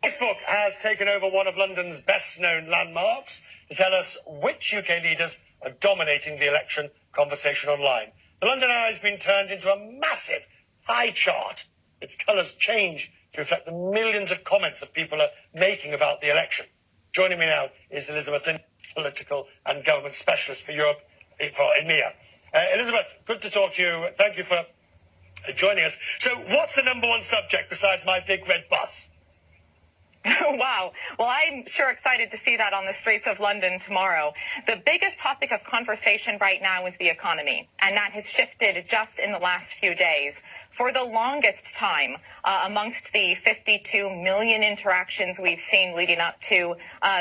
Facebook has taken over one of London's best-known landmarks to tell us which UK leaders are dominating the election conversation online. The London Eye has been turned into a massive pie chart. Its colours change to reflect the millions of comments that people are making about the election. Joining me now is Elizabeth Linder, political and government specialist for Europe for EMEA. Elizabeth, good to talk to you. Thank you for joining us. So what's the number one subject besides my big red bus? Wow. Well, I'm sure excited to see that on the streets of London tomorrow. The biggest topic of conversation right now is the economy, and that has shifted just in the last few days. For the longest time, amongst the 52 million interactions we've seen leading up to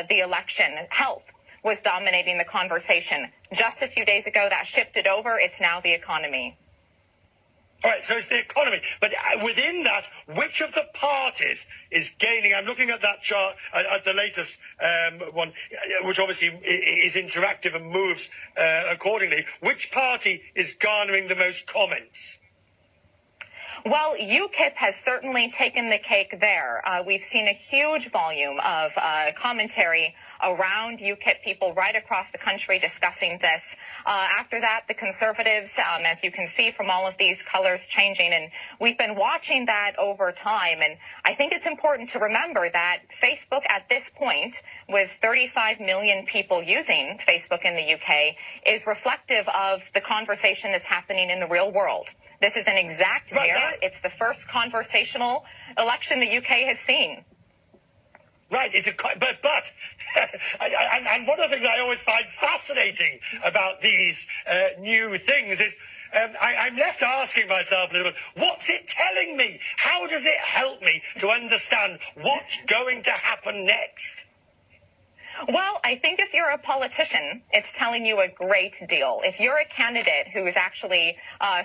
the election, health was dominating the conversation. Just a few days ago, that shifted over. It's now the economy. All right, so it's the economy. But within that, which of the parties is gaining? I'm looking at that chart, at the latest one, which obviously is interactive and moves accordingly. Which party is garnering the most comments? Well, UKIP has certainly taken the cake there. We've seen a huge volume of commentary around UKIP, people right across the country discussing this. After that, the Conservatives, as you can see from all of these colors changing, and we've been watching that over time. And I think it's important to remember that Facebook at this point, with 35 million people using Facebook in the UK, is reflective of the conversation that's happening in the real world. This is an exact mirror. It's the first conversational election the UK has seen. Right, but and one of the things I always find fascinating about these new things is I'm left asking myself, what's it telling me? How does it help me to understand what's going to happen next? Well, I think if you're a politician, it's telling you a great deal. If you're a candidate who's actually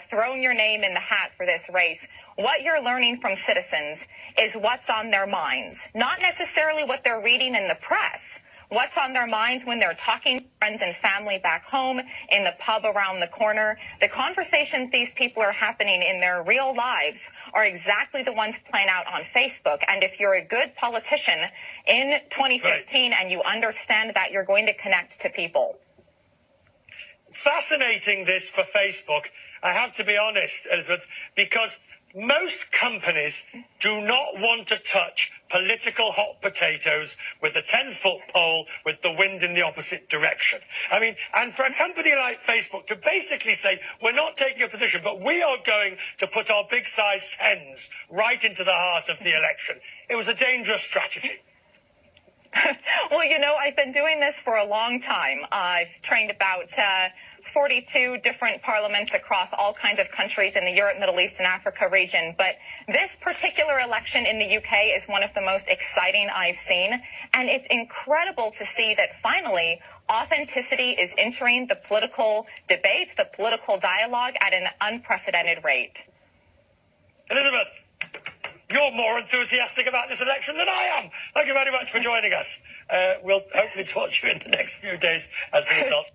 thrown your name in the hat for this race, what you're learning from citizens is what's on their minds, not necessarily what they're reading in the press. What's on their minds when they're talking to friends and family back home, in the pub around the corner. The conversations these people are happening in their real lives are exactly the ones playing out on Facebook. And if you're a good politician in 2015 and you understand that, you're going to connect to people. Fascinating this for Facebook, I have to be honest, Elizabeth, because most companies do not want to touch political hot potatoes with a 10-foot pole with the wind in the opposite direction. I mean, and for a company like Facebook to basically say, we're not taking a position, but we are going to put our big size 10s right into the heart of the election, it was a dangerous strategy. Well, you know, I've been doing this for a long time. I've trained about 42 different parliaments across all kinds of countries in the Europe, Middle East, and Africa region. But this particular election in the UK is one of the most exciting I've seen. And it's incredible to see that finally authenticity is entering the political debates, the political dialogue at an unprecedented rate. Elizabeth, you're more enthusiastic about this election than I am. Thank you very much for joining us. We'll hopefully talk to you in the next few days as the results.